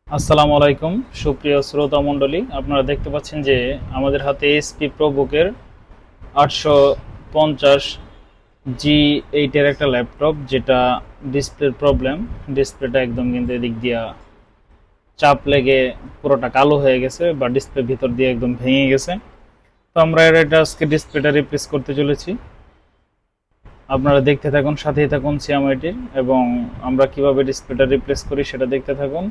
আসসালামু আলাইকুম সুপ্রিয় শ্রোতা মণ্ডলী, আপনারা দেখতে পাচ্ছেন যে আমাদের হাতে এইচপি প্রোবুকের 850G8 এর একটা ল্যাপটপ, যেটা ডিসপ্লের প্রবলেম। ডিসপ্লেটা একদম কিন্তু এদিক দিয়া চাপ লেগে পুরোটা কালো হয়ে গেছে, বা ডিসপ্লে ভিতর দিয়ে একদম ভেঙে গেছে। তো আমরা এটা আজকে ডিসপ্লেটা রিপ্লেস করতে চলেছি। আপনারা দেখতে থাকুন, সাথেই থাকুন সিএমআইটির, এবং আমরা কিভাবে ডিসপ্লেটা রিপ্লেস করি সেটা দেখতে থাকুন।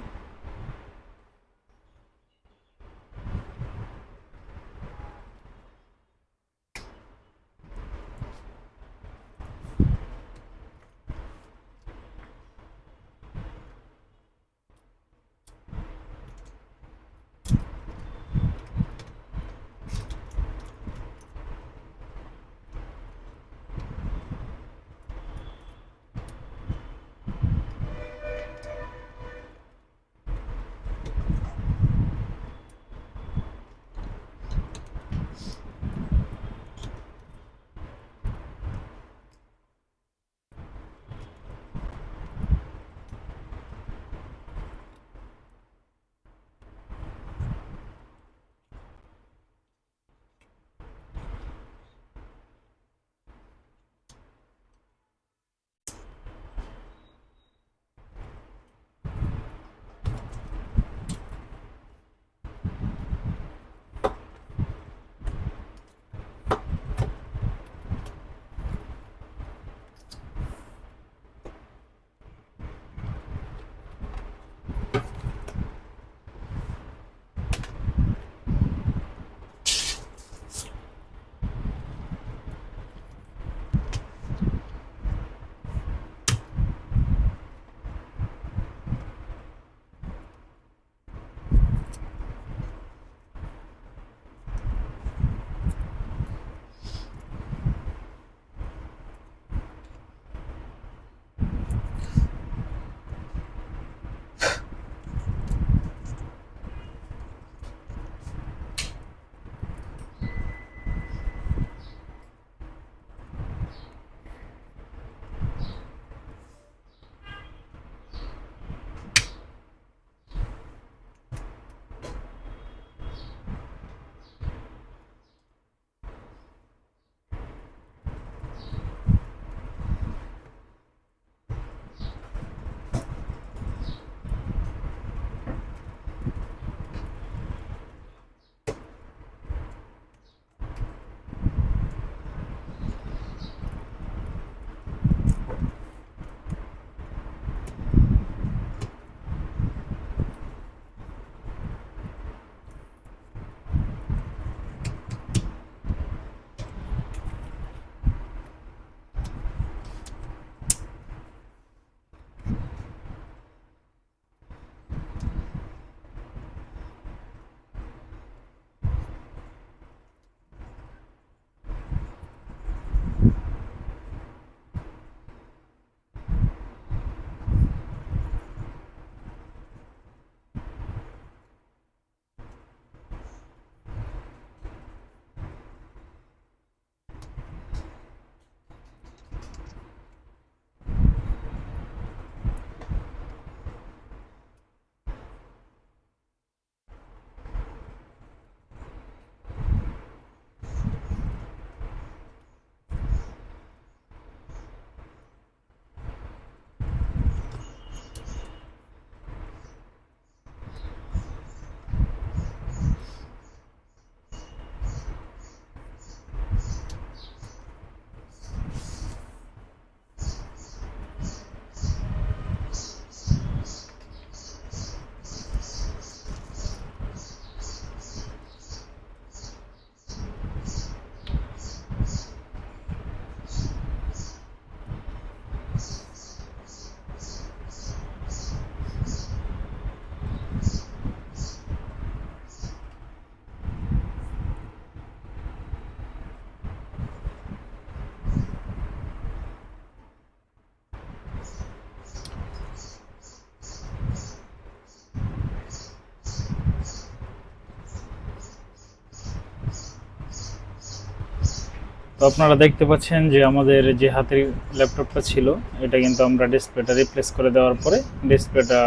তো আপনারা দেখতে পাচ্ছেন যে আমাদের যে হাতের ল্যাপটপটা ছিল, এটা কিন্তু আমরা ডিসপ্লেটা রিপ্লেস করে দেওয়ার পরে ডিসপ্লেটা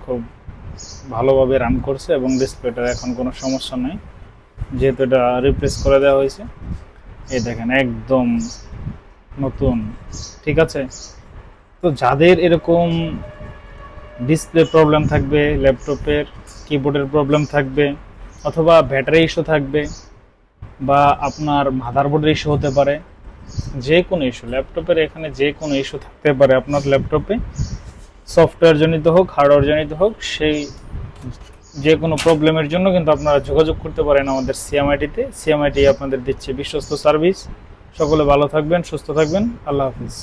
খুব ভালোভাবে রান করছে এবং ডিসপ্লেটার এখন কোনো সমস্যা নেই, যেহেতু এটা রিপ্লেস করে দেওয়া হয়েছে। এই দেখেন একদম নতুন, ঠিক আছে। তো যাদের এরকম ডিসপ্লে প্রবলেম থাকবে, ল্যাপটপের কিবোর্ডের প্রবলেম থাকবে, অথবা ব্যাটারি ইস্যু থাকবে, বা আপনার মাদারবোর্ডের ইস্যু হতে পারে, যে কোনো ইস্যু, ল্যাপটপের এখানে যে কোনো ইস্যু থাকতে পারে আপনার ল্যাপটপে, সফটওয়্যার জনিত হোক হার্ডওয়্যার জনিত হোক, সেই যে কোনো প্রবলেমের জন্য কিন্তু আপনারা যোগাযোগ করতে পারেন আমাদের সিএমআইটিতে। সিএমআইটি আপনাদের দিচ্ছে বিশ্বস্ত সার্ভিস। সকলে ভালো থাকবেন, সুস্থ থাকবেন, আল্লাহ হাফিজ।